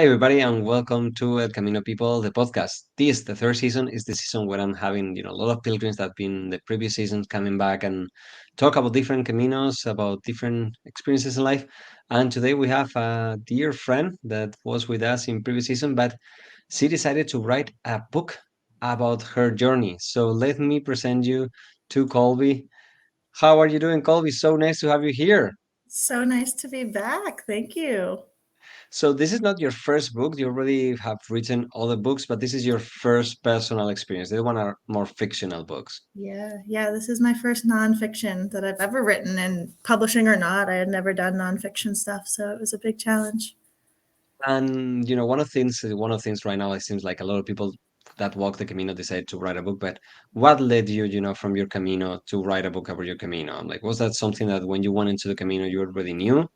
Hi, everybody, and welcome to El Camino People, the podcast. This, the third season, is the season where I'm having, a lot of pilgrims that have been the previous seasons coming back and talk about different caminos, about different experiences in life. And today we have a dear friend that was with us in previous season, but she decided to write a book about her journey. So let me present you to Colby. How are you doing, Colby? So nice to have you here. So nice to be back. Thank you. So this is not your first book. You already have written other books, but this is your first personal experience. The other one are more fictional books. Yeah, this is my first nonfiction that I've ever written, and publishing or not, I had never done nonfiction stuff, so it was a big challenge. And one of the things right now, it seems like a lot of people that walk the Camino decide to write a book. But what led you, from your Camino to write a book about your Camino? I'm like, was that something that when you went into the Camino you already knew,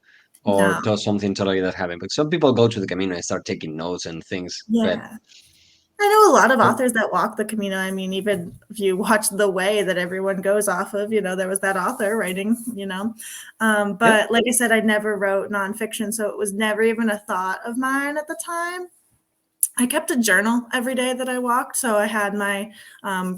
or No, does something totally that happened? But some people go to the Camino and start taking notes and things. But yeah. I know a lot of um, authors that walk the Camino. I mean, even if you watch The Way that everyone goes off of, there was that author writing. yeah. But like I said, I never wrote nonfiction, so it was never even a thought of mine at the time. I kept a journal every day that I walked. So I had my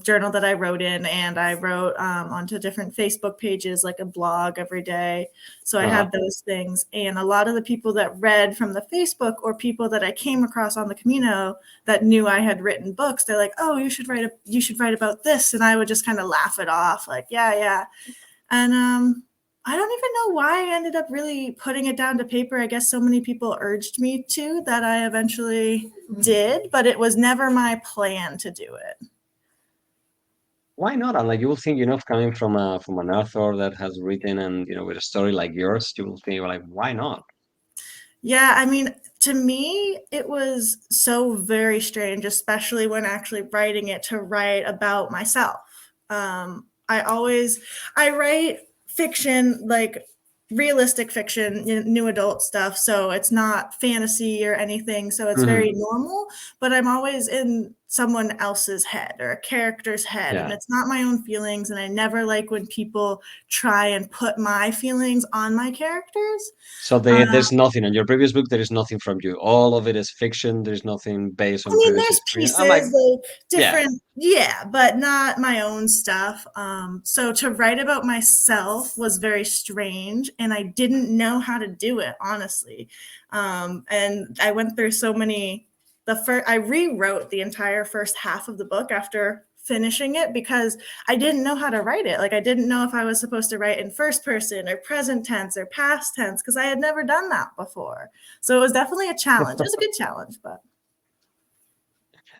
journal that I wrote in, and I wrote onto different Facebook pages, like a blog every day. So I Uh-huh. had those things. And a lot of the people that read from the Facebook, or people that I came across on the Camino that knew I had written books, they're like, "Oh, you should write about this." And I would just kind of laugh it off, like, "Yeah, yeah." And I don't even know why I ended up really putting it down to paper. I guess so many people urged me to that I eventually did, but it was never my plan to do it. Why not? And like you will think, coming from an author that has written and with a story like yours, you will think like, why not? Yeah, I mean, to me, it was so very strange, especially when actually writing it, to write about myself. I always I write fiction, like realistic fiction, new adult stuff, so it's not fantasy or anything, so it's Hmm. very normal, but I'm always in someone else's head or a character's head, and Yeah. it's not my own feelings, and I never like when people try and put my feelings on my characters. So Uh, there's nothing on your previous book. There is nothing from you. All of it is fiction. There's nothing based I on mean, previous there's experience. I'm like, pieces like yeah. different, yeah, but not my own stuff. So to write about myself was very strange, and I didn't know how to do it, honestly. And I went through so many. I rewrote the entire first half of the book after finishing it, because I didn't know how to write it. Like, I didn't know if I was supposed to write in first person or present tense or past tense, because I had never done that before. So it was definitely a challenge. It was a good challenge, but.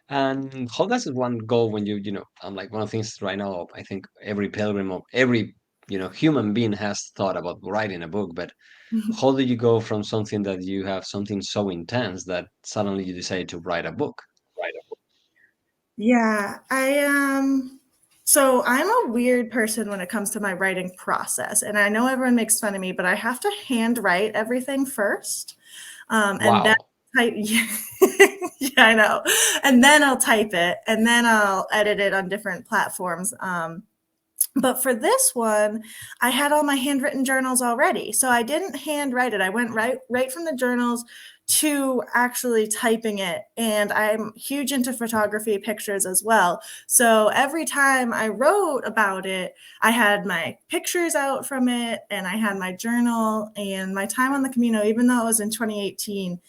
And how does one go when I'm like one of the things right now. I think every pilgrim or every human being has thought about writing a book, but how do you go from something that you have something so intense that suddenly you decide to write a book? Yeah, so I'm a weird person when it comes to my writing process, and I know everyone makes fun of me, but I have to hand write everything first, and then Wow. type. Yeah, I know, and then I'll type it, and then I'll edit it on different platforms. But for this one, I had all my handwritten journals already. So I didn't handwrite it. I went right from the journals to actually typing it. And I'm huge into photography, pictures as well. So every time I wrote about it, I had my pictures out from it, and I had my journal, and my time on the Camino, even though it was in 2018,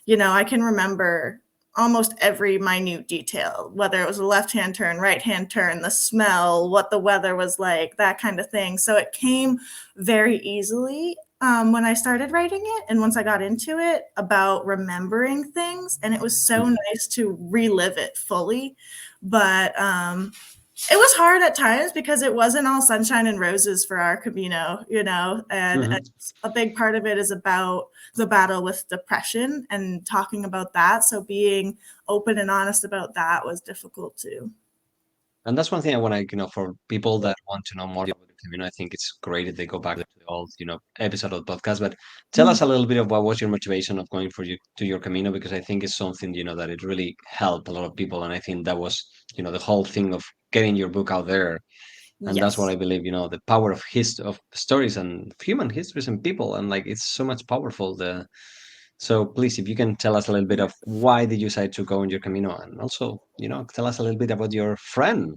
I can remember almost every minute detail, whether it was a left hand turn, right hand turn, the smell, what the weather was like, that kind of thing. So it came very easily when I started writing it. And once I got into it, about remembering things. And it was so nice to relive it fully. But it was hard at times, because it wasn't all sunshine and roses for our Camino, and Mhm. a big part of it is about the battle with depression and talking about that. So being open and honest about that was difficult too. And that's one thing I want to, for people that want to know more about the Camino, I think it's great if they go back to the old, episode of the podcast. But tell us a little bit of what was your motivation of going for you to your Camino, because I think it's something, that it really helped a lot of people. And I think that was, the whole thing of getting your book out there. And that's what Yes. I believe, the power of stories and human histories and people. And like, it's so much powerful. So please, if you can tell us a little bit of why did you decide to go on your Camino, and also, tell us a little bit about your friend.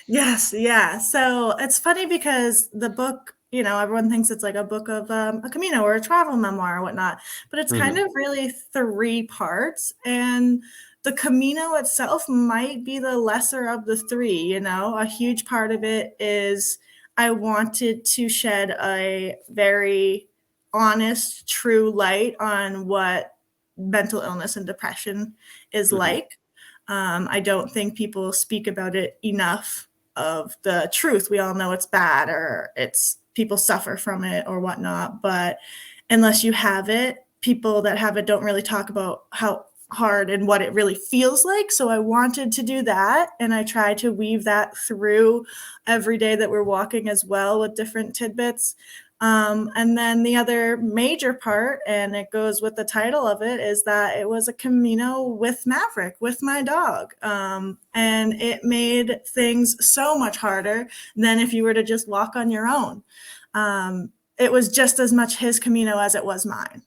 Yes, yeah. So it's funny because the book, everyone thinks it's like a book of a Camino or a travel memoir or whatnot, but it's kind Hmm. of really three parts. And the Camino itself might be the lesser of the three. A huge part of it is I wanted to shed a very honest, true light on what mental illness and depression is Hmm. like. I don't think people speak about it enough of the truth. We all know it's bad or it's people suffer from it or whatnot, but unless you have it, people that have it don't really talk about how hard and what it really feels like. So I wanted to do that, and I try to weave that through every day that we're walking as well with different tidbits. And then the other major part, and it goes with the title of it, is that it was a Camino with Maverick, with my dog. And it made things so much harder than if you were to just walk on your own. It was just as much his Camino as it was mine.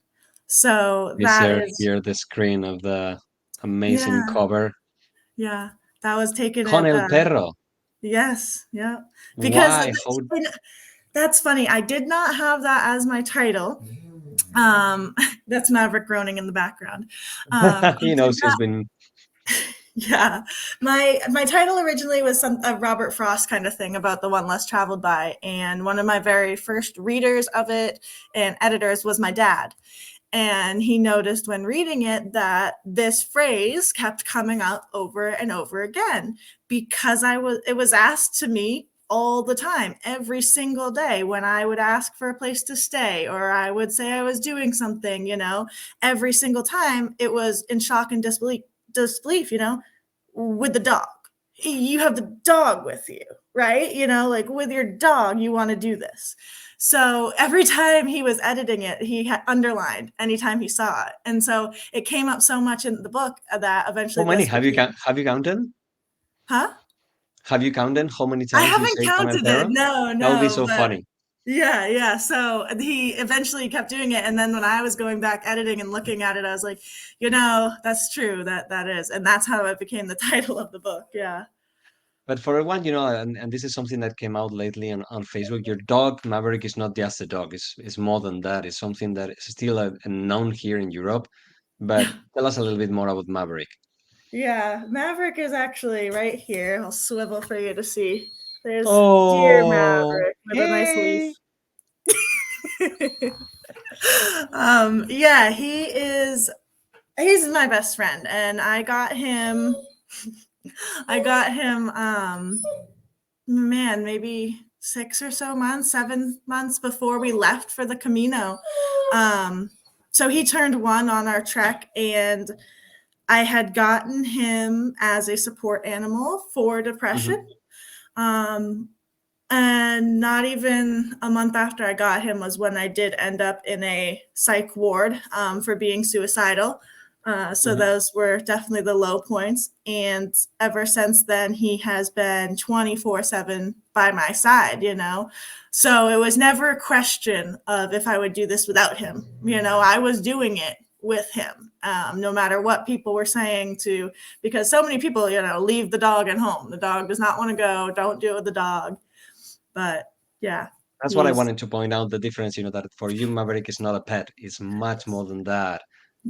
So Is that there is, here the screen of the amazing yeah, cover? yeah, that was taken Con at, el perro. yes, yeah. Because Why? How? that's funny. I did not have that as my title. That's Maverick groaning in the background. I He did knows he's not. been. Yeah, my title originally was some a Robert Frost kind of thing about the one less traveled by, and one of my very first readers of it and editors was my dad. And he noticed when reading it that this phrase kept coming up over and over again because it was asked to me all the time, every single day when I would ask for a place to stay or I would say I was doing something, every single time it was in shock and disbelief, with the dog. You have the dog with you, right? Like with your dog, you want to do this. So every time he was editing it, he had underlined anytime he saw it. And so it came up so much in the book that How eventually many this have you became, have you counted? huh? Have you counted how many I times you haven't say con el counted it. perro? No, That would be no, so but funny. yeah, yeah. So he eventually kept doing it. And then when I was going back editing and looking at it, I was like, that's true. That is. And that's how it became the title of the book. Yeah. But for everyone, and this is something that came out lately on Facebook, your dog, Maverick, is not just a dog. It's more than that. It's something that is still known here in Europe. But tell us a little bit more about Maverick. Yeah, Maverick is actually right here. I'll swivel for you to see. There's dear Oh, Maverick with a nice hey. leaf. Yeah, he's my best friend, and I got him man, maybe 6 or so months, 7 months before we left for the Camino. Um so he turned one on our trek, and I had gotten him as a support animal for depression. Hmm. Um, and not even a month after I got him was when I did end up in a psych ward for being suicidal. So Hmm. those were definitely the low points. And ever since then, he has been 24/7 by my side. So it was never a question of if I would do this without him. I was doing it with him, no matter what people were saying because so many people, leave the dog at home. The dog does not want to go. Don't do it with the dog. But yeah, That's what I he's wanted to point out the difference, that for you, Maverick is not a pet. It's much more than that.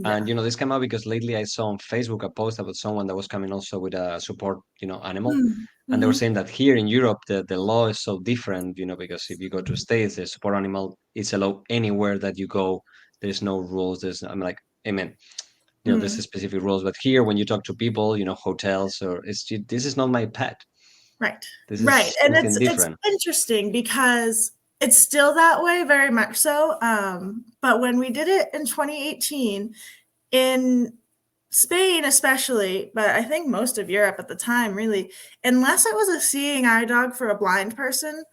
And, yeah. this came out because lately I saw on Facebook a post about someone that was coming also with a support, animal. And they were Mm-hmm. saying that here in Europe, the law is so different, because if you go to States, the support animal is allowed anywhere that you go. There's no rules. I'm like, amen. There's Mm. specific rules. But here, when you talk to people, hotels or this is not my pet. Right. This Right. is And something it's different. interesting because it's still that way, very much so. But when we did it in 2018 in Spain, especially, but I think most of Europe at the time, really, unless it was a seeing eye dog for a blind person,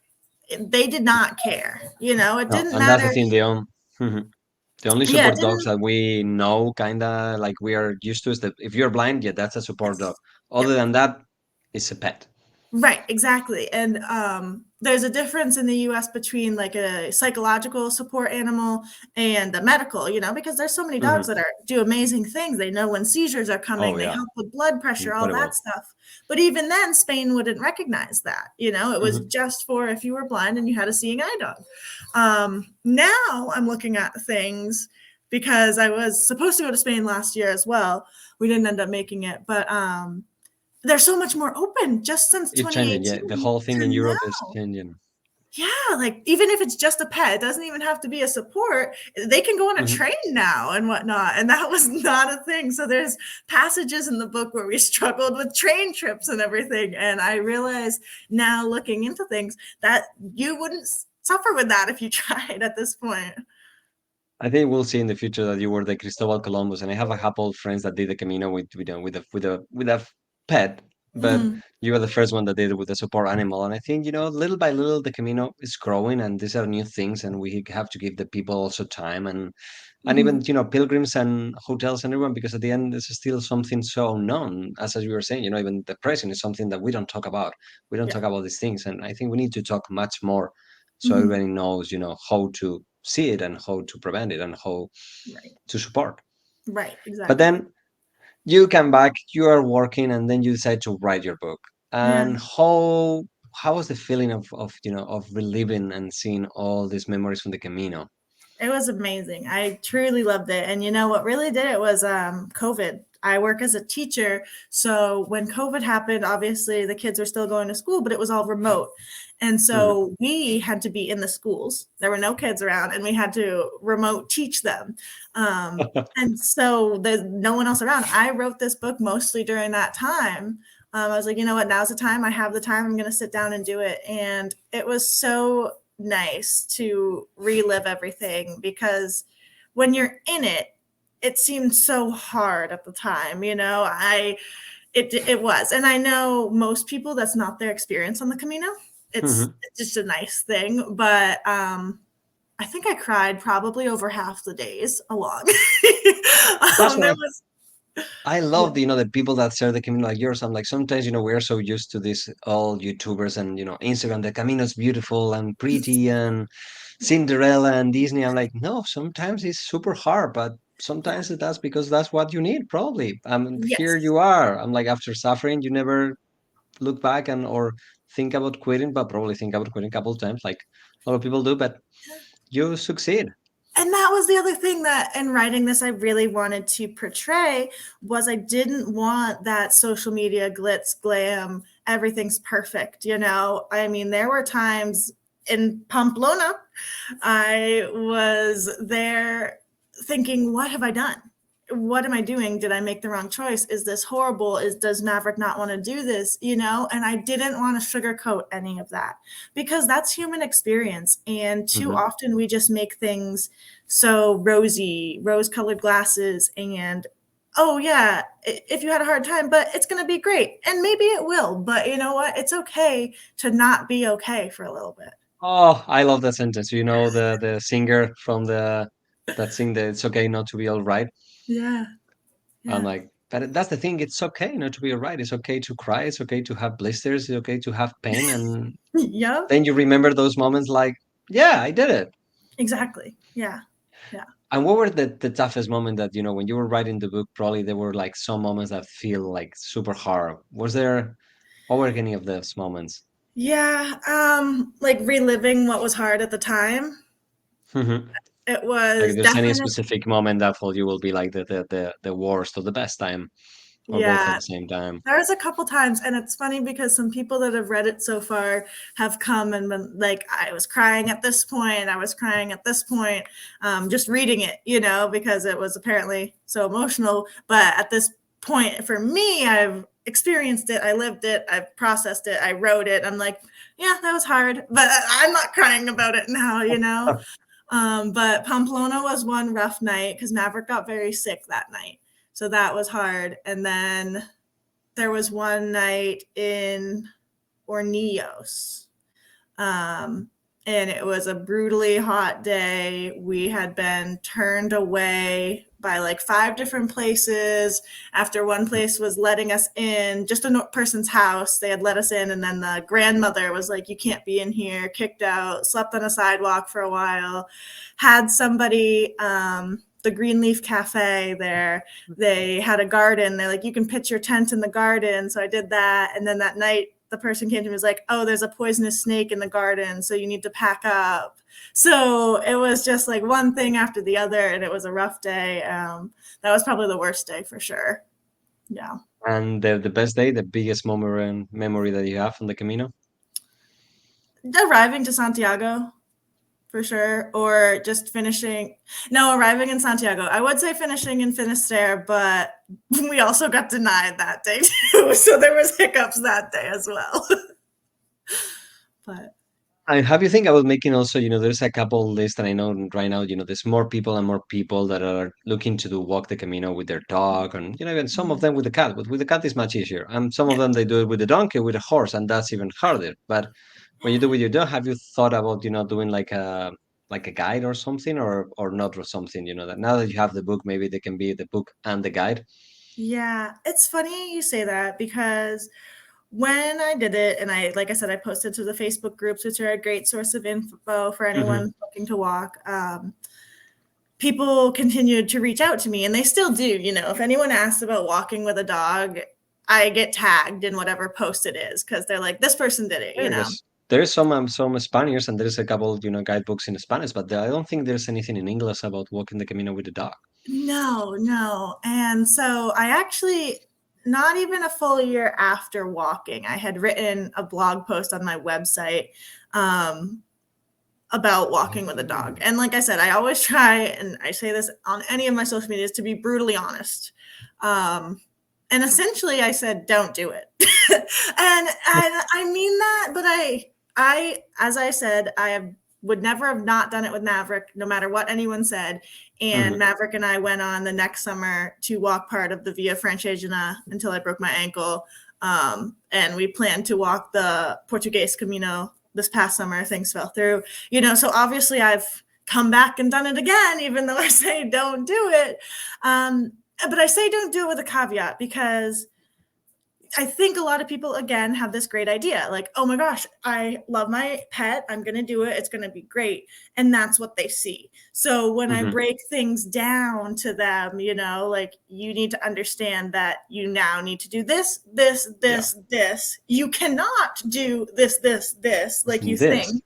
they did not care. It No, didn't and that's the matter. thing. The only Yeah, it support dogs didn't. that we know, kind of like we are used to, is that if you're blind, yeah, that's a support dog. Yes. Other Yep. than that, it's a pet. Right, exactly. And there's a difference in the US between like a psychological support animal and a medical, because there's so many dogs Hmm. that do amazing things. They know when seizures are Oh coming, they yeah, help with blood pressure, all that incredible. stuff. But even then, Spain wouldn't recognize that. It was Hmm. just for if you were blind and you had a seeing eye dog. Now I'm looking at things because I was supposed to go to Spain last year as well. We didn't end up making it, but they're so much more open just since It's changing. Yeah, the 2018 whole thing to in Europe is now. changing. Yeah, like even if it's just a pet, it doesn't even have to be a support. They can go on a Hmm. train now and whatnot. And that was not a thing. So there's passages in the book where we struggled with train trips and everything. And I realize now looking into things that you wouldn't suffer with that if you tried at this point. I think we'll see in the future that you were the Cristobal Columbus, and I have a couple of friends that did the Camino with a pet, but Mhm. you were the first one that did it with a support animal. And I think little by little the Camino is growing, and these are new things, and we have to give the people also time and even Mhm. pilgrims and hotels and everyone, because at the end this is still something so unknown. As you were saying, even depression is something that we don't talk about. We don't Yeah. talk about these things, and I think we need to talk much more so Mhm. everybody knows how to see it and how to prevent it and how Right. to support. Right. But Exactly. then you come back, you are working, and then you decide to write your book. Yeah. And how was the feeling of reliving and seeing all these memories from the Camino? It was amazing. I truly loved it. And what really did it was COVID. I work as a teacher. So when COVID happened, obviously the kids were still going to school, but it was all remote. And Hmm. so we had to be in the schools. There were no kids around, and we had to remote teach them. And so there's no one else around. I wrote this book mostly during that time. I was like, you know what, now's the time. I have the time. I'm going to sit down and do it. And it was so nice to relive everything because when you're in it, it seemed so hard at the time. It was, and I know most people that's not their experience on the Camino. Hmm. It's just a nice thing, but I think I cried probably over half the days along. That's what There was, I yeah, love the people that share the Camino like yours. I'm like, sometimes we're so used to this all YouTubers and Instagram. The Camino is beautiful and pretty and Cinderella and Disney. I'm like, no, sometimes it's super hard, but yeah, sometimes that's because that's what you need, probably. Here yes. you are. I'm like, after suffering, you never look back and or think about quitting, but probably think about quitting a couple of times, like a lot of people do, but you succeed. And that was the other thing that in writing this I really wanted to portray was I didn't want that social media glitz glam, everything's perfect. I mean, there were times in Pamplona I was there thinking, what have I done? What am I doing? Did I make the wrong choice? Is this horrible? Does Maverick not want to do this? And I didn't want to sugarcoat any of that because that's human experience. And too Hmm. often we just make things so rosy, rose colored glasses, and oh yeah, if you had a hard time, but it's going to be great. And maybe it will, but you know what? It's okay to not be okay for a little bit. Oh, I love that sentence. The singer from the that sing the "It's okay not to be all right." Yeah. I'm Yeah. like, but that's the thing. It's okay not to be all right. It's okay to cry. It's okay to have blisters. It's okay to have pain. And Yep. then you remember those moments like, yeah, I did it. Exactly. Yeah. Yeah. And what were the toughest moment that, when you were writing the book, probably there were like some moments that feel like super hard. What were any of those moments? Yeah. Like reliving what was hard at the time. Mhm. It Like if was there's any definitely, specific moment that for you will be like the worst or the best time or both at yeah. the same time. There was a couple times, and it's funny because some people that have read it so far have come and been like, I was crying at this point, I was crying at this point, just reading it, because it was apparently so emotional. But at this point, for me, I've experienced it, I lived it, I've processed it, I wrote it. I'm like, yeah, that was hard, but I'm not crying about it now. But Pamplona was one rough night because Maverick got very sick that night. So that was hard. And then there was one night in Ornios. Um, and it was a brutally hot day. We had been turned away by like 5 different places. After one place was letting us in, just a person's house, they had let us in, and then the grandmother was like, "You can't be in here," kicked out, slept on a sidewalk for a while, had somebody, the Greenleaf Cafe there, they had a garden. They're like, "You can pitch your tent in the garden." So I did that. And then that night, the person came to me and was like, "Oh, there's a poisonous snake in the garden, so you need to pack up." So it was just like one thing after the other, and it was a rough day. That was probably the worst day for sure. Yeah. And the best day, the biggest memory that you have on the Camino? Arriving to Santiago, for sure, or just finishing. No, arriving in Santiago. I would say finishing in Finisterre, but we also got denied that day too, so there was hiccups that day as well. But And have you think about making also, there's a couple lists, and I know right now, there's more people and more people that are looking to do walk the Camino with their dog, and even some of them with the cat. But with the cat is much easier, and some of yeah, them they do it with the donkey, with a horse, and that's even harder. But when you do with your dog, have you thought about, doing like a guide or something, or not, or something, that now that you have the book, maybe they can be the book and the guide. yeah, it's funny you say that because when I did it, and like I said, I posted to the Facebook groups, which are a great source of info for Hmm. anyone looking to walk. People continued to reach out to me, and they still do. If anyone asks about walking with a dog, I get tagged in whatever post it is because they're like, "This person did it." Yeah, because there's some Spaniards, and there's a couple, guidebooks in Spanish, but I don't think there's anything in English about walking the Camino with the dog. No, no. And so I actually, not even a full year after walking, I had written a blog post on my website um, about walking with a dog. And like I said, I always try, and I say this on any of my social medias, to be brutally honest. And essentially, I said, "Don't do it," and I mean that, but as I said, would never have not done it with Maverick, no matter what anyone said. And Hmm. Maverick and I went on the next summer to walk part of the Via Francesina until I broke my ankle. And we planned to walk the Portuguese Camino this past summer. Things fell through, so obviously I've come back and done it again, even though I say don't do it. But I say don't do it with a caveat because I think a lot of people, again, have this great idea like, "Oh my gosh, I love my pet. I'm going to do it. It's going to be great." And that's what they see. So when I Hmm. break things down to them, like, you need to understand that you now need to do this, this, Yeah. this, this. You cannot do this, this, like you This. think.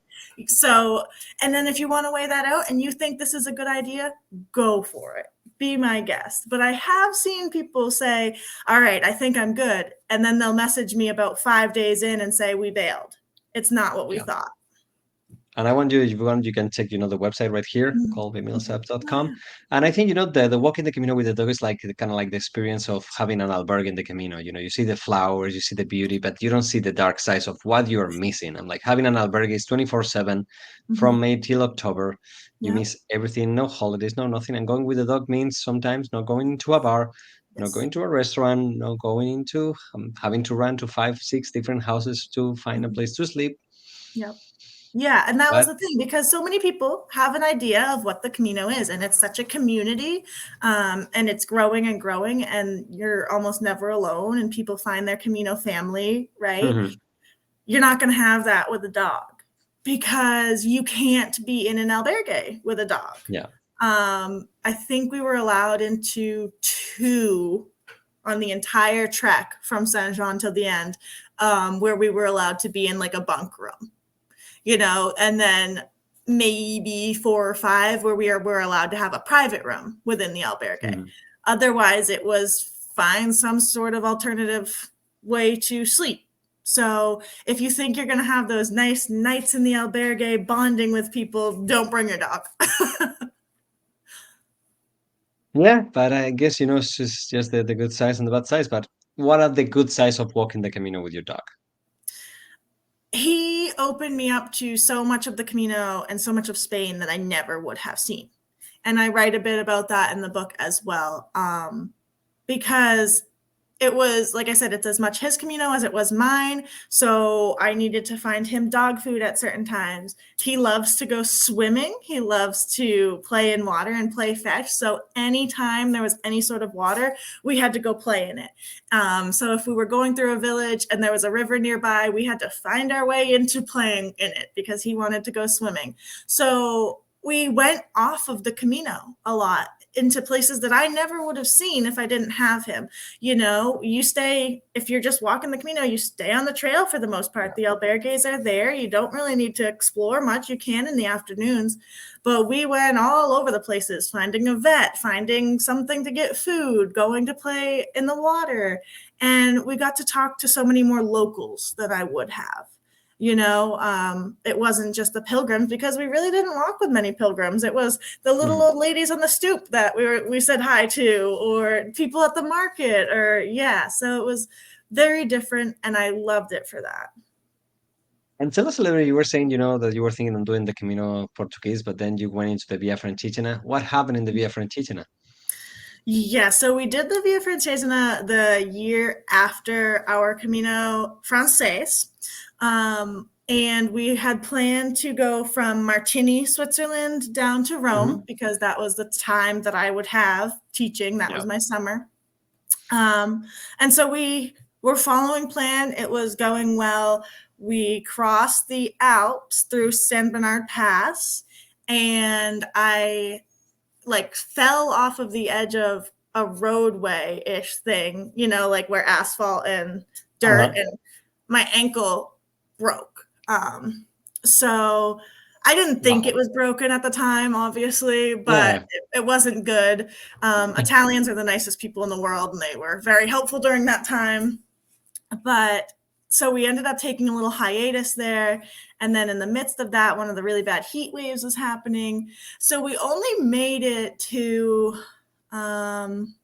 So, and then if you want to weigh that out and you think this is a good idea, go for it. Be my guest. But I have seen people say, "All right, I think I'm good." And then they'll message me about 5 days in and say, "We bailed. It's not what we Yeah. thought." And I want you, if you want, you can check, the website right here, Mhm. colbymillsaps.com. Yeah. And I think, the walk in the Camino with the dog is like kind of like the experience of having an albergue in the Camino. You see the flowers, you see the beauty, but you don't see the dark sides of what you're missing. And like having an albergue is 24/7 from Mhm. May till October. You Yep. miss everything, no holidays, no nothing. And going with the dog means sometimes not going into a bar, not Yes. going to a restaurant, not going into having to run to 5, 6 different houses to find a Mhm. place to sleep. Yep. Yeah, and that was But the thing because so many people have an idea of what the Camino is, and it's such a community, and it's growing and growing, and you're almost never alone, and people find their Camino family, right? mhm, You're not going to have that with a dog because you can't be in an albergue with a dog. yeah. I think we were allowed into two on the entire trek from Saint Jean till the end, where we were allowed to be in like a bunk room, and then maybe 4 or 5 where we're allowed to have a private room within the albergue. Mhm. Otherwise, it was find some sort of alternative way to sleep. So if you think you're going to have those nice nights in the albergue bonding with people, don't bring your dog. Yeah, but I guess, it's just the good size and the bad size. But what are the good sides of walking the Camino with your dog? He opened me up to so much of the Camino and so much of Spain that I never would have seen. And I write a bit about that in the book as well. Because it was, like I said, it's as much his Camino as it was mine. So I needed to find him dog food at certain times. He loves to go swimming. He loves to play in water and play fetch. So anytime there was any sort of water, we had to go play in it. So if we were going through a village and there was a river nearby, we had to find our way into playing in it because he wanted to go swimming. So we went off of the Camino a lot into places that I never would have seen if I didn't have him. You know, you stay, if you're just walking the Camino, you stay on the trail for the most part. The albergues are there. You don't really need to explore much. You can in the afternoons. But we went all over the places, finding a vet, finding something to get food, going to play in the water. And we got to talk to so many more locals than I would have. You know, it wasn't just the pilgrims because we really didn't walk with many pilgrims. It was the little old ladies on the stoop that we said hi to, or people at the market, or yeah. So it was very different, and I loved it for that. And tell us a little bit, you were saying, that you were thinking on doing the Camino Portuguese, but then you went into the Via Francigena. What happened in the Via Francigena? Yeah, so we did the Via Francesina the year after our Camino Frances. And we had planned to go from Martigny, Switzerland, down to Rome Hmm. because that was the time that I would have teaching. That Yeah. was my summer. And so we were following plan. It was going well. We crossed the Alps through San Bernard Pass, and I like fell off of the edge of a roadway ish thing, you know, like where asphalt and dirt, Uh-huh. and my ankle broke. So I didn't think it Wow. was broken at the time, obviously, but Yeah. it wasn't good. Italians are the nicest people in the world, and they were very helpful during that time. But so we ended up taking a little hiatus there. And then in the midst of that, one of the really bad heat waves was happening. So we only made it to um,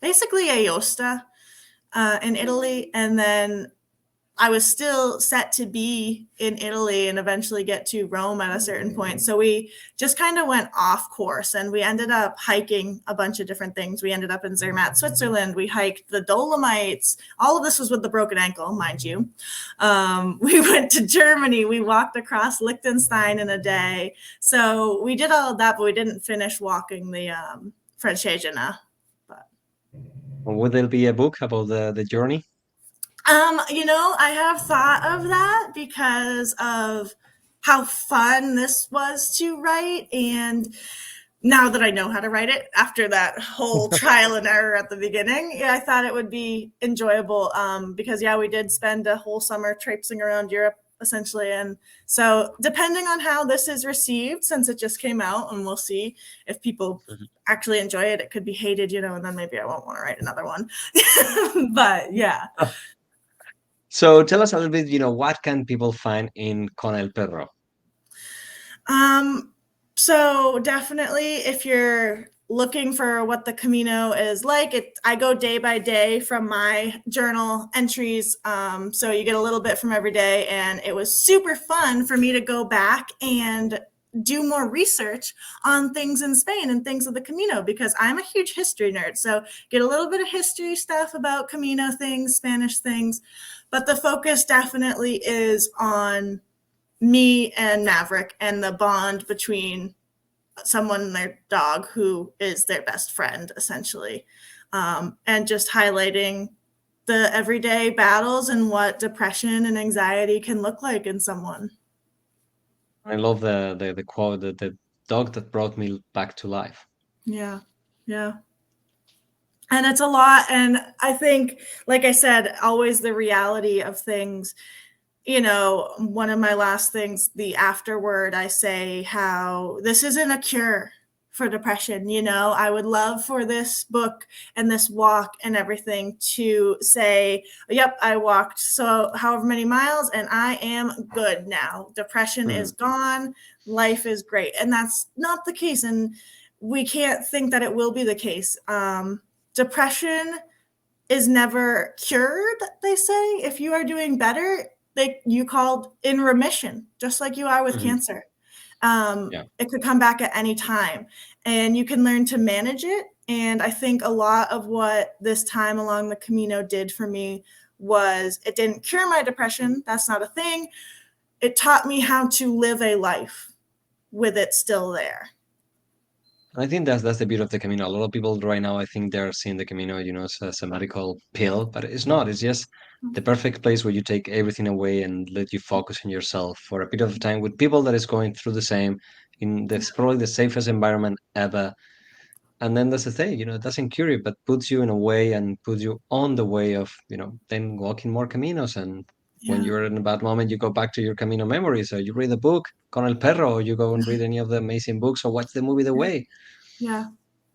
basically Aosta in Italy. And then I was still set to be in Italy and eventually get to Rome at a certain point. So we just kind of went off course, and we ended up hiking a bunch of different things. We ended up in Zermatt, Switzerland. We hiked the Dolomites. All of this was with the broken ankle, mind you. We went to Germany. We walked across Liechtenstein in a day. So we did all of that, but we didn't finish walking the Francesina. But Would there be a book about the journey? You know, I have thought of that because of how fun this was to write. And now that I know how to write it after that whole trial and error at the beginning, yeah, I thought it would be enjoyable. Because yeah, we did spend a whole summer traipsing around Europe essentially. And so depending on how this is received, since it just came out, and we'll see if people Mhm. actually enjoy it, it could be hated, you know, and then maybe I won't want to write another one. But yeah. So tell us a little bit, what can people find in Con el Perro? Um, so definitely if you're looking for what the Camino is like, I go day by day from my journal entries. So you get a little bit from every day, and it was super fun for me to go back and do more research on things in Spain and things of the Camino because I'm a huge history nerd. So get a little bit of history stuff about Camino things, Spanish things, but the focus definitely is on me and Maverick and the bond between someone and their dog who is their best friend, essentially. And just highlighting the everyday battles and what depression and anxiety can look like in someone. I love the quote, the dog that brought me back to life. Yeah. Yeah. And it's a lot. And I think, like I said, always the reality of things. You know, one of my last things, the afterword, I say how this isn't a cure for depression. You know, I would love for this book and this walk and everything to say, yep, I walked so however many miles and I am good now. Depression is Mhm. gone. Life is great. And that's not the case. And we can't think that it will be the case. Depression is never cured, they say. If you are doing better, you called in remission, just like you are with Mhm. cancer. Yeah. It could come back at any time, and you can learn to manage it And I think a lot of what this time along the Camino did for me was it didn't cure my depression. That's not a thing. It taught me how to live a life with it still there. I think that's the beauty of the Camino. A lot of people right now, I think they're seeing the Camino, as a medical pill, but it's not. It's just the perfect place where you take everything away and let you focus on yourself for a bit of time with people that is going through the same in this probably the safest environment ever. And then that's the thing, it doesn't cure you, but puts you in a way and puts you on the way of, then walking more Caminos. And when Yeah. you're in a bad moment, you go back to your Camino memories, or you read a book, Con el Perro, or you go and read any of the amazing books, or watch the movie The Way. Yeah,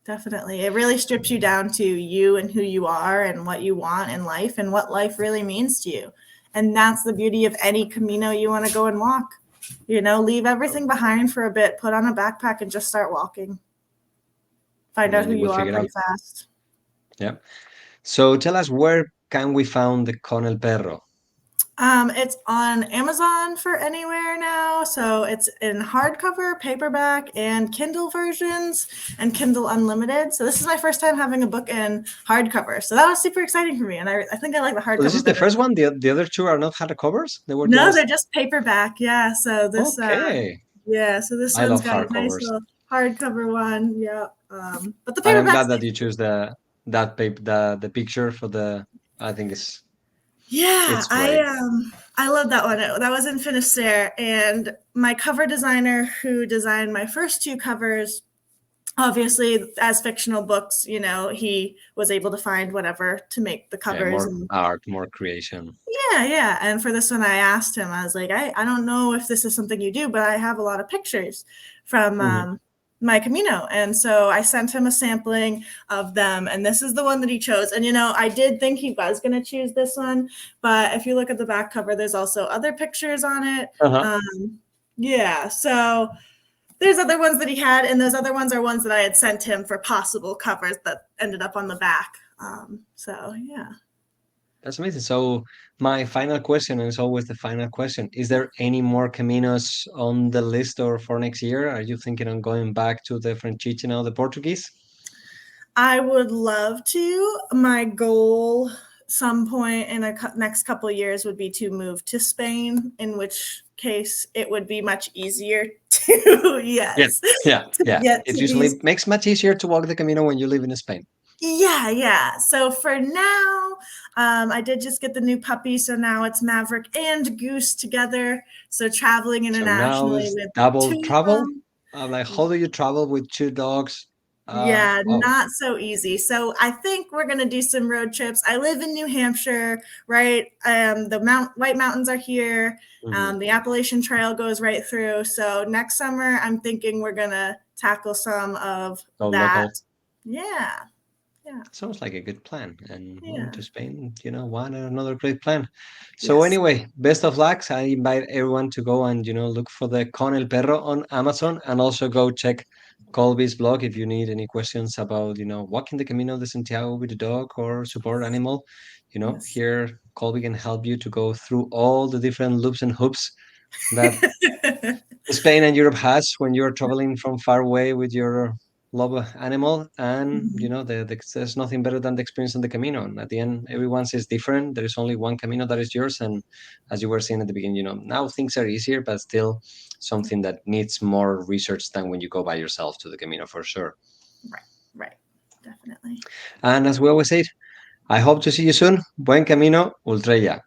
definitely. It really strips you down to you and who you are and what you want in life and what life really means to you. And that's the beauty of any Camino you want to go and walk. Leave everything behind for a bit, put on a backpack and just start walking. Find And out then who you will you are figure pretty out. fast. Yeah. So tell us, where can we find the Con el Perro? It's on Amazon for anywhere now. So it's in hardcover, paperback, and Kindle versions, and Kindle Unlimited. So this is my first time having a book in hardcover. So that was super exciting for me. And I think I like the So this hardcover is the better. first one. The other two are not hardcovers. They were No, they're just just paperback. Yeah. So this, okay. yeah. So this I one's love got a nice hardcovers, little hardcover one. Yeah. But the and I'm paperback's glad that you choose that paper the picture for the. I think yeah, it's great. I love that one. That was in Finisterre, and my cover designer who designed my first two covers, obviously as fictional books, he was able to find whatever to make the Yeah, covers more and art, more creation. yeah. And for this one I asked him, I was like, I don't know if this is something you do, but I have a lot of pictures from Hmm. my Camino. And so I sent him a sampling of them. And this is the one that he chose. And, I did think he was going to choose this one. But if you look at the back cover, there's also other pictures on it. Uh-huh. Yeah. So there's other ones that he had. And those other ones are ones that I had sent him for possible covers that ended up on the back. So, yeah. That's amazing. So my final question, and it's always the final question, is there any more Caminos on the list or for next year? Are you thinking on going back to the Franchiche now, the Portuguese? I would love to. My goal some point in the next couple of years would be to move to Spain, in which case it would be much easier to, Yeah, yes, yeah, to yeah. get It to these. usually makes much easier to walk the Camino when you live in Spain. Yeah. So for now, I did just get the new puppy. So now it's Maverick and Goose together. So traveling So now internationally it's with double two travel. of them. I'm like, how do you travel with two dogs? Yeah, Oh, not so easy. So I think we're gonna do some road trips. I live in New Hampshire, right? The White Mountains are here. mhm. The Appalachian Trail goes right through. So next summer, I'm thinking we're gonna tackle some of Go that. local. Yeah, yeah, Sounds like a good plan. And going yeah. to Spain, one another great plan. So Yes, anyway, best of luck. I invite everyone to go and look for the Con el Perro on Amazon, and also go check Colby's blog if you need any questions about walking the Camino de Santiago with a dog or support animal. yes. Here Colby can help you to go through all the different loops and hoops that Spain and Europe has when you're traveling from far away with your love animal. And Mhm. there's nothing better than the experience on the Camino. And at the end, everyone's is different. There is only one Camino that is yours. And as you were saying at the beginning, now things are easier, but still something that needs more research than when you go by yourself to the Camino, for sure. Right, right. Definitely. And as we always say, I hope to see you soon. Buen camino, ultra ya.